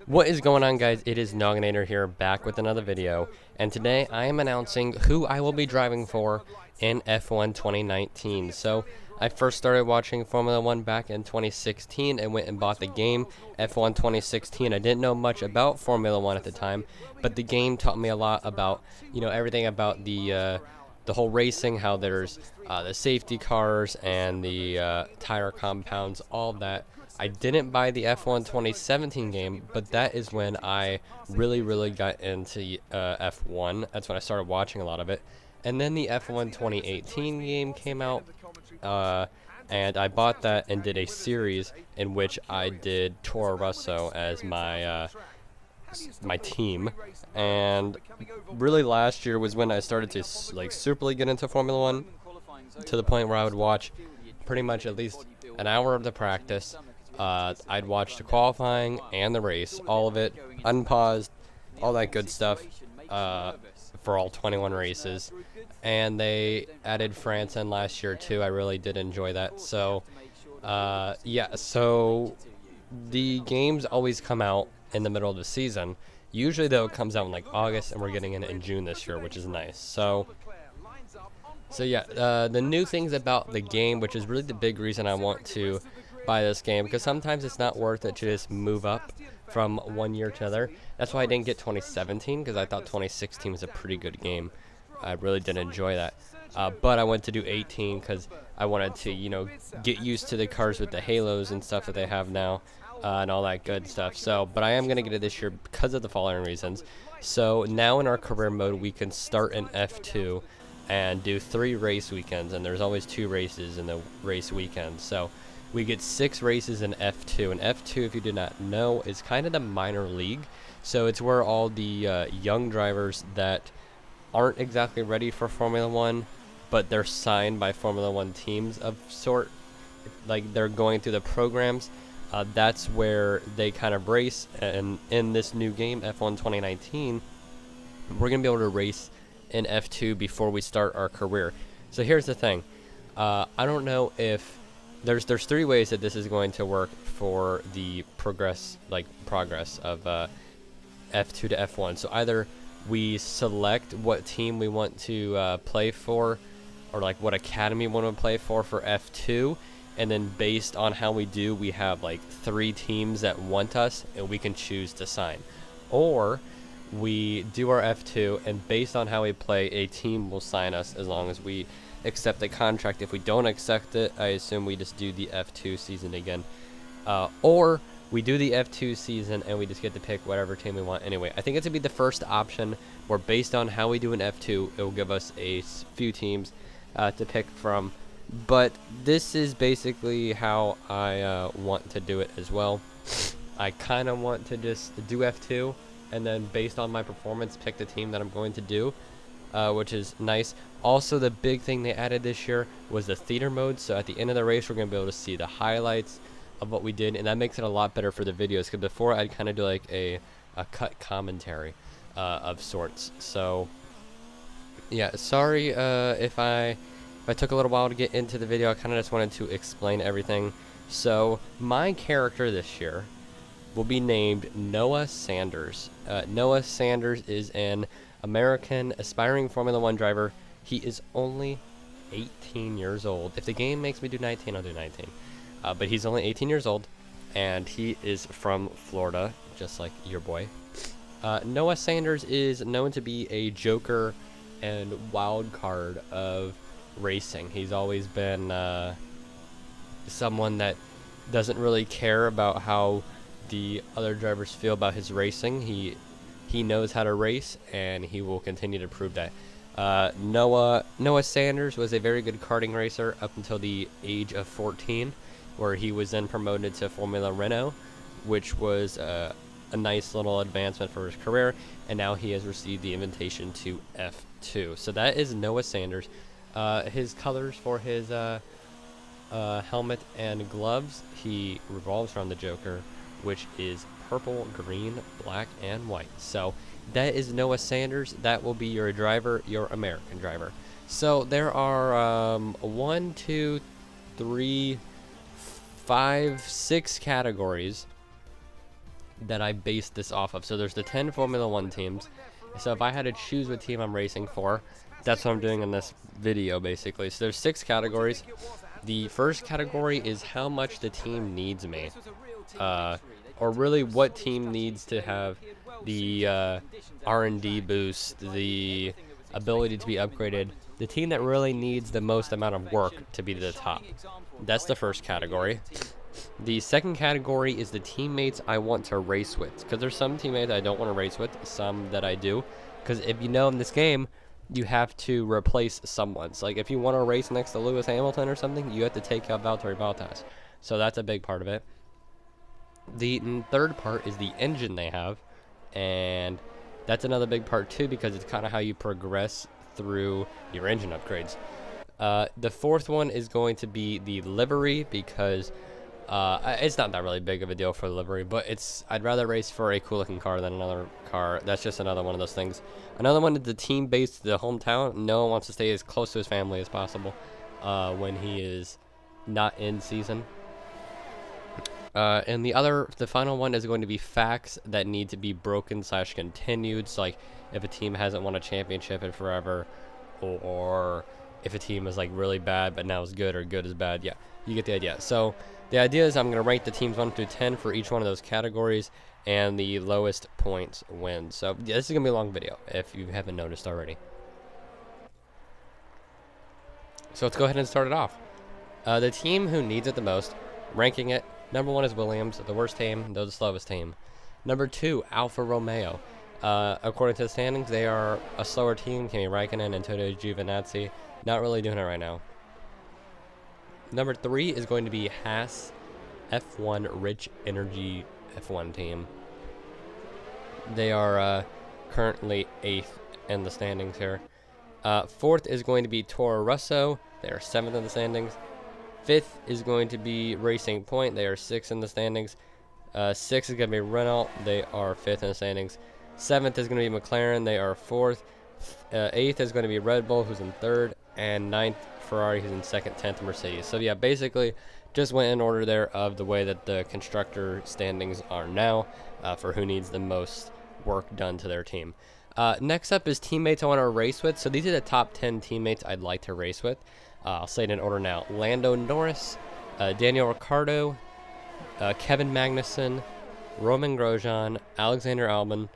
What is going on, guys? It is Knogginator here, back with another video, and today I am announcing who I will be driving for in F1 2019. So I first started watching Formula 1 back in 2016 and went and bought the game F1 2016. I didn't know much about Formula 1 at the time, but the game taught me a lot about, everything about the whole racing, how there's the safety cars and the tire compounds, all that. I didn't buy the F1 2017 game, but that is when I really got into F1. That's when I started watching a lot of it. And then the F1 2018 game came out, and I bought that and did a series in which I did Toro Rosso as my team. And really last year was when I started to superly get into Formula 1, to the point where I would watch pretty much at least an hour of the practice. I'd watch the qualifying and the race, all of it, unpaused, all that good stuff, for all 21 races. And they added France in last year too. I really did enjoy that. So, yeah, so the games always come out in the middle of the season. Usually, though, it comes out in like August, and we're getting it in June this year, which is nice. So yeah, the new things about the game, which is really the big reason I want to buy this game, because sometimes it's not worth it to just move up from one year to another. That's why I didn't get 2017, because I thought 2016 was a pretty good game. I really did enjoy that. But I went to do 18 because I wanted to, get used to the cars with the halos and stuff that they have now, and all that good stuff. So, but I am going to get it this year because of the following reasons. So now in our career mode, we can start in F2 and do 3 race weekends, and there's always 2 races in the race weekend. So we get 6 races in F2, and F2, if you did not know, is kind of the minor league. So it's where all the young drivers that aren't exactly ready for Formula 1, but they're signed by Formula 1 teams of sort, like they're going through the programs. That's where they kind of race. And in this new game, F1 2019, we're going to be able to race in F2 before we start our career. So here's the thing. I don't know if there's 3 ways that this is going to work for the progress of F2 to F1. So either we select what team we want to play for, or like what academy we want to play for F2, and then based on how we do, we have like 3 teams that want us and we can choose to sign. Or we do our F2, and based on how we play, a team will sign us as long as we accept the contract. If we don't accept it, I assume we just do the F2 season again. Or we do the F2 season and we just get to pick whatever team we want anyway. I think it's going to be the first option, where based on how we do an F2, it will give us a few teams to pick from. But this is basically how I want to do it as well. I kind of want to just do F2, and then based on my performance, pick the team that I'm going to do, which is nice. Also, the big thing they added this year was the theater mode. So at the end of the race, we're going to be able to see the highlights of what we did, and that makes it a lot better for the videos, because before I'd kind of do like a cut commentary of sorts. So yeah, sorry if I took a little while to get into the video. I kind of just wanted to explain everything. So my character this year will be named Noah Sanders. Noah Sanders is an American aspiring Formula 1 driver. He is only 18 years old. If the game makes me do 19, I'll do 19. But he's only 18 years old, and he is from Florida, just like your boy. Noah Sanders is known to be a joker and wild card of racing. He's always been someone that doesn't really care about how the other drivers feel about his racing. He knows how to race, and he will continue to prove that. Noah Sanders was a very good karting racer up until the age of 14, where he was then promoted to Formula Renault, which was a nice little advancement for his career, and now he has received the invitation to F2. So that is Noah Sanders. His colors for his helmet and gloves, he revolves around the Joker, which is purple, green, black, and white. So that is Noah Sanders. That will be your driver, your American driver. So there are 1, 2, 3, 5, 6 categories that I based this off of. So there's the 10 Formula 1 teams. So if I had to choose what team I'm racing for, that's what I'm doing in this video basically. So there's 6 categories. The first category is how much the team needs me. Or really what team needs to have the R&D boost, the ability to be upgraded, the team that really needs the most amount of work to be to the top. That's the first category. The second category is the teammates I want to race with, because there's some teammates I don't want to race with, some that I do, because if you know in this game, you have to replace someone. So like if you want to race next to Lewis Hamilton or something, you have to take out Valtteri Bottas. So that's a big part of it. The third part is the engine they have, and that's another big part too, because it's kind of how you progress through your engine upgrades. The fourth one is going to be the livery, because it's not that really big of a deal for the livery, but I'd rather race for a cool looking car than another car. That's just another one of those things. Another one is the team based, the hometown. No one wants to stay as close to his family as possible when he is not in season. And the final one is going to be facts that need to be broken / continued. So like if a team hasn't won a championship in forever, or if a team is like really bad but now is good, or good is bad. Yeah, you get the idea. So the idea is I'm going to rank the teams 1 through 10 for each one of those categories, and the lowest points wins. So yeah, this is going to be a long video if you haven't noticed already. So let's go ahead and start it off. The team who needs it the most, ranking it, number 1 is Williams, the worst team, though the slowest team. Number 2, Alfa Romeo. According to the standings, they are a slower team. Kimi Räikkönen and Antonio Giovinazzi, not really doing it right now. Number 3 is going to be Haas F1 Rich Energy F1 team. They are currently 8th in the standings here. 4th is going to be Toro Rosso. They are 7th in the standings. 5th is going to be Racing Point. They are 6th in the standings. 6th is going to be Renault. They are 5th in the standings. 7th is going to be McLaren. They are 4th. 8th is going to be Red Bull, who's in 3rd. And 9th, Ferrari, who's in 2nd. 10th, Mercedes. So yeah, basically just went in order there of the way that the constructor standings are now for who needs the most work done to their team. Next up is teammates I want to race with. So these are the top 10 teammates I'd like to race with. I'll say it in order now. Lando Norris, Daniel Ricciardo, Kevin Magnussen, Roman Grosjean, Alexander Albon,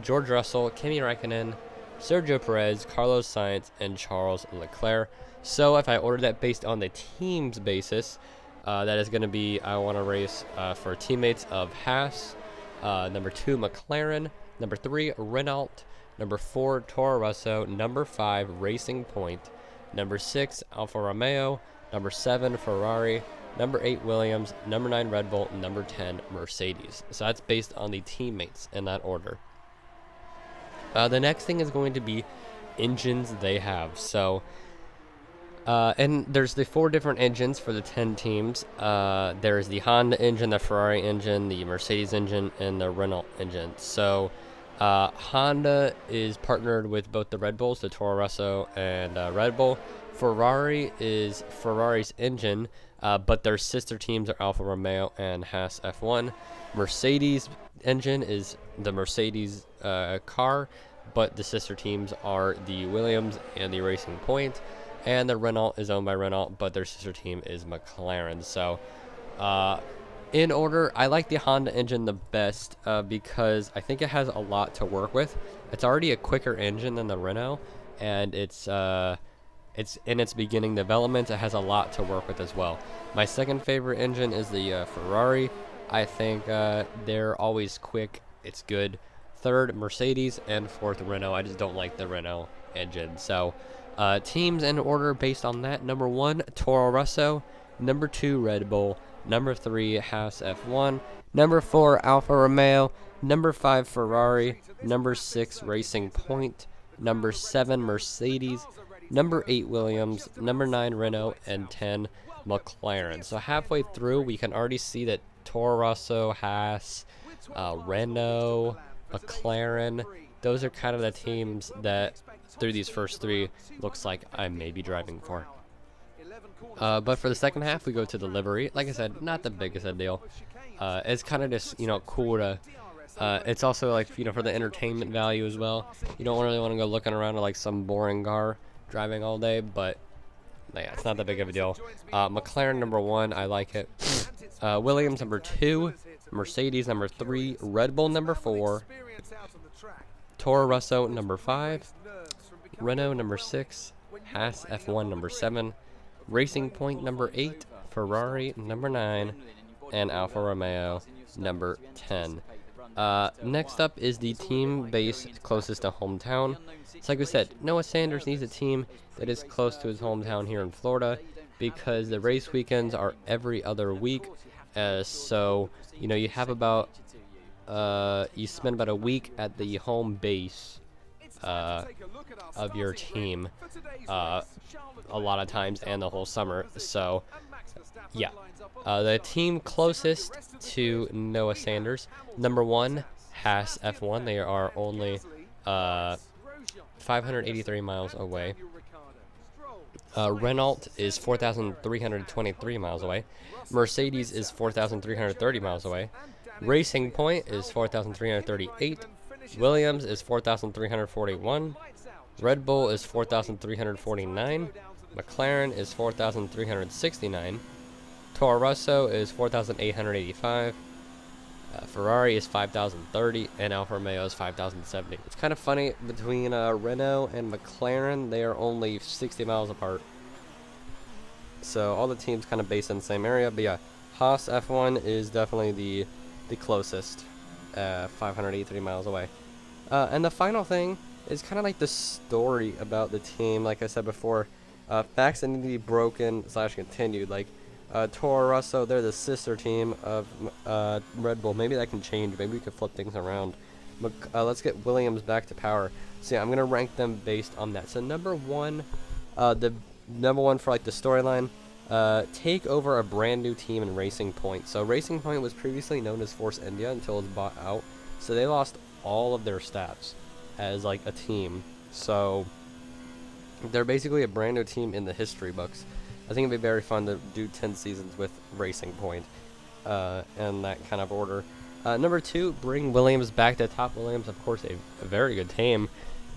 George Russell, Kimi Räikkönen, Sergio Perez, Carlos Sainz, and Charles Leclerc. So if I order that based on the team's basis, that is going to be, I want to race for teammates of Haas, number 2, McLaren, number 3, Renault, number 4, Toro Rosso, number 5, Racing Point, number 6, Alfa Romeo, number 7, Ferrari, number 8, Williams, number 9, Red Bull, number 10, Mercedes. So that's based on the teammates in that order. The next thing is going to be engines they have. So, and there's the 4 different engines for the 10 teams. There's the Honda engine, the Ferrari engine, the Mercedes engine, and the Renault engine. So, Honda is partnered with both the Red Bulls, the Toro Rosso and Red Bull. Ferrari is Ferrari's engine, but their sister teams are Alfa Romeo and Haas F1. Mercedes engine is the Mercedes car, but the sister teams are the Williams and the Racing Point. And the Renault is owned by Renault, but their sister team is McLaren. So, in order, I like the Honda engine the best because I think it has a lot to work with. It's already a quicker engine than the Renault, and it's in its beginning development. It has a lot to work with as well. My second favorite engine is the Ferrari. I think they're always quick. It's good. Third, Mercedes, and 4th, Renault. I just don't like the Renault engine. So, teams in order based on that. Number 1, Toro Rosso. Number 2, Red Bull. Number 3, Haas F1. Number 4, Alfa Romeo. Number 5, Ferrari. Number 6, Racing Point. Number 7, Mercedes. Number 8, Williams. Number 9, Renault. And 10, McLaren. So halfway through, we can already see that Toro Rosso, Haas, Renault, McLaren, those are kind of the teams that through these first 3 looks like I may be driving for. But for the second half, we go to the livery. Like I said, not the biggest of a deal. It's kind of just, you know, cool to, it's also like, you know, for the entertainment value as well. You don't really want to go looking around at like some boring car driving all day, but yeah, it's not that big of a deal. McLaren number 1, I like it. Williams number 2, Mercedes number 3, Red Bull number 4, Toro Rosso number 5, Renault number 6, Haas F1 number 7, Racing Point number 8, Ferrari number 9, and Alfa Romeo number 10. Next up is the team base closest to hometown. So like we said, Noah Sanders needs a team that is close to his hometown here in Florida, because the race weekends are every other week. So, you know, you have about, you spend about a week at the home base of your team a lot of times, and the whole summer. So, yeah. The team closest to Noah Sanders, number 1, Haas F1. They are only 583 miles away. Renault is 4,323 miles away. Mercedes is 4,330 miles away. Racing Point is 4,338. Williams is 4,341. Red Bull is 4,349. McLaren is 4,369. Toro Rosso is 4,885. Ferrari is 5,030, and Alfa Romeo is 5,070. It's kind of funny, between Renault and McLaren, they are only 60 miles apart. So all the teams kind of based in the same area. But yeah, Haas F1 is definitely the closest, 583 miles away. And the final thing is kind of like the story about the team. Like I said before, facts that need to be broken / continued. Like, Toro Rosso, they're the sister team of Red Bull. Maybe that can change. Maybe we could flip things around. Let's get Williams back to power. So yeah, I'm gonna rank them based on that. So number 1, the number 1 for like the storyline, take over a brand new team in Racing Point. So Racing Point was previously known as Force India until it was bought out. So they lost all of their stats as like a team. So they're basically a brand new team in the history books. I think it'd be very fun to do 10 seasons with Racing Point, and that kind of order. Number 2, bring Williams back to top. Williams, of course, a very good team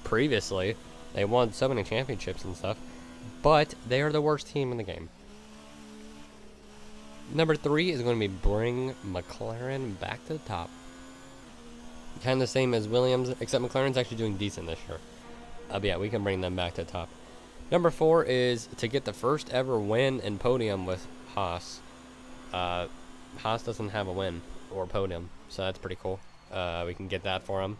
previously. They won so many championships and stuff, but they are the worst team in the game. Number 3 is going to be bring McLaren back to the top. Kind of the same as Williams, except McLaren's actually doing decent this year. But yeah, we can bring them back to the top. Number 4 is to get the first ever win and podium with Haas. Haas doesn't have a win or podium, so that's pretty cool. We can get that for him.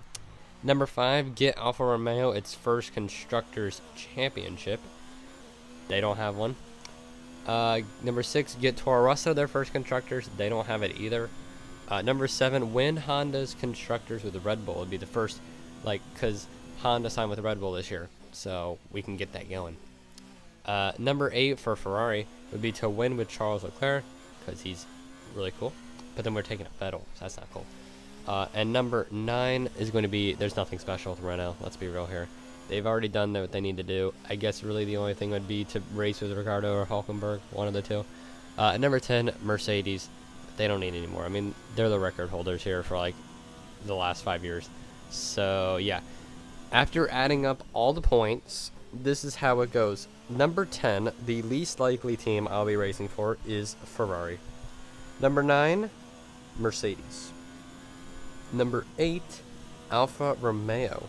Number 5, get Alfa Romeo its first Constructors Championship. They don't have one. Number 6, get Toro Rosso their first Constructors. They don't have it either. Number 7, win Honda's Constructors with the Red Bull. It'd be the first, like, because Honda signed with Red Bull this year. So we can get that going. Number 8 for Ferrari would be to win with Charles Leclerc, because he's really cool. But then we're taking a Vettel, so that's not cool. And number 9 is going to be, there's nothing special with Renault. Let's be real here. They've already done what they need to do. I guess really the only thing would be to race with Ricciardo or Hülkenberg, one of the two. And number 10, Mercedes. They don't need any more. I mean, they're the record holders here for like the last 5 years. So yeah. After adding up all the points, this is how it goes. Number 10, the least likely team I'll be racing for, is Ferrari. Number 9, Mercedes. Number 8, Alfa Romeo.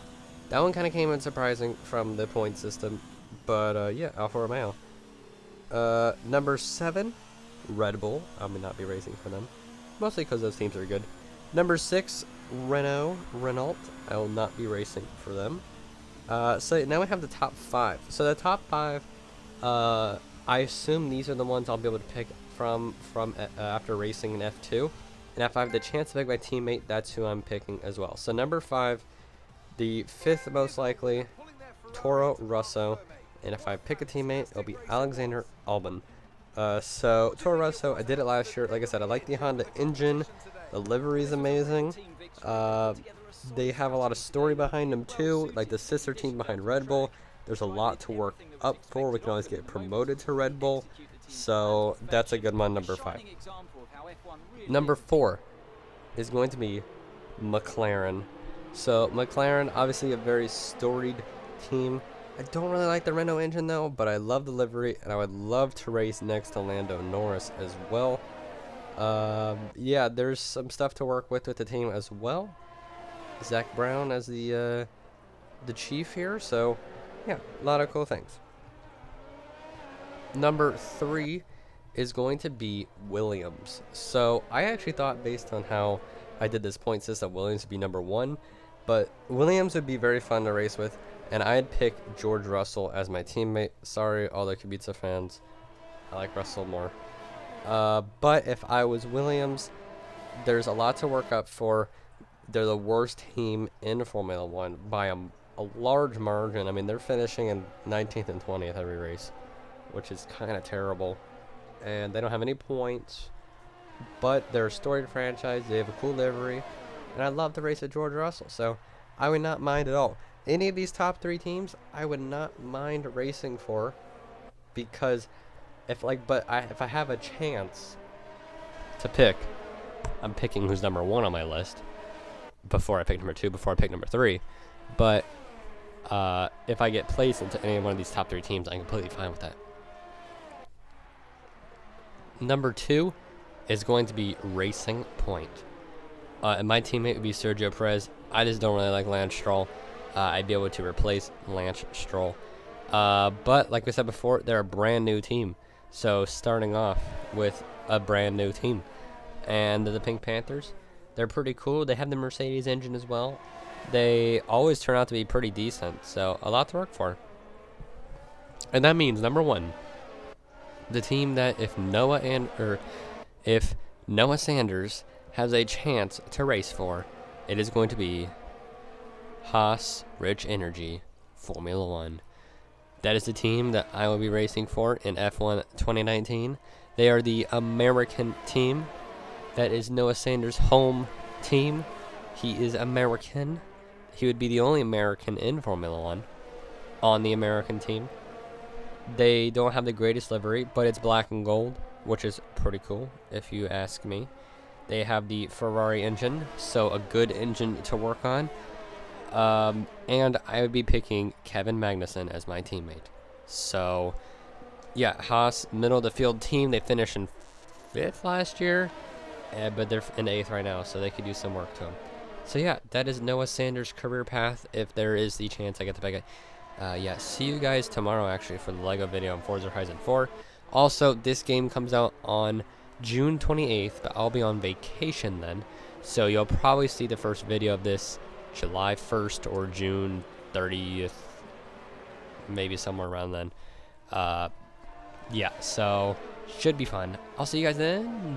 That one kind of came in surprising from the point system, but yeah, Alfa Romeo. Number 7, Red Bull. I will not be racing for them, mostly because those teams are good. Number 6, Renault. I will not be racing for them. So now we have the top 5. So the top 5, I assume these are the ones I'll be able to pick from after racing in F2. And if I have the chance to pick my teammate, that's who I'm picking as well. So number 5, the 5th most likely, Toro Rosso. And if I pick a teammate, it'll be Alexander Albon. So Toro Rosso, I did it last year. Like I said, I like the Honda engine. The livery is amazing. They have a lot of story behind them too, like the sister team behind Red Bull. There's a lot to work up for. We can always get promoted to Red Bull, so that's a good one, number 5. Number 4 is going to be McLaren. So McLaren, obviously a very storied team. I don't really like the Renault engine though, but I love the livery, and I would love to race next to Lando Norris as well. Yeah, there's some stuff to work with the team as well. Zach Brown as the chief here, so yeah, a lot of cool things. Number 3 is going to be Williams. So I actually thought, based on how I did this point system, Williams would be number 1, but Williams would be very fun to race with, and I'd pick George Russell as my teammate. Sorry, all the Kubica fans, I like Russell more. But if I was Williams, there's a lot to work up for. They're the worst team in Formula 1 by a large margin. I mean, they're finishing in 19th and 20th every race, which is kind of terrible. And they don't have any points, but they're a storied franchise. They have a cool livery, and I love to race with George Russell, so I would not mind at all. Any of these top 3 teams, I would not mind racing for, because if I have a chance to pick, I'm picking who's number 1 on my list before I pick number 2, before I pick number 3. But if I get placed into any one of these top 3 teams, I'm completely fine with that. Number 2 is going to be Racing Point. And my teammate would be Sergio Perez. I just don't really like Lance Stroll. I'd be able to replace Lance Stroll. But like we said before, they're a brand new team. So starting off with a brand new team. And the Pink Panthers, they're pretty cool. They have the Mercedes engine as well. They always turn out to be pretty decent. So a lot to work for. And that means, number 1, the team that if Noah Sanders has a chance to race for, it is going to be Haas Rich Energy Formula 1. That is the team that I will be racing for in F1 2019. They are the American team. That is Noah Sanders' home team. He is American. He would be the only American in Formula 1 on the American team. They don't have the greatest livery, but it's black and gold, which is pretty cool if you ask me. They have the Ferrari engine, so a good engine to work on. And I would be picking Kevin Magnussen as my teammate. So, yeah, Haas, middle of the field team. They finished in 5th last year, but they're in 8th right now, so they could use some work to them. So, yeah, that is Noah Sanders' career path, if there is the chance I get to pick it. Yeah, see you guys tomorrow, actually, for the LEGO video on Forza Horizon 4. Also, this game comes out on June 28th, but I'll be on vacation then. So you'll probably see the first video of this July 1st or June 30th, maybe somewhere around then. Yeah, so should be fun. I'll see you guys then.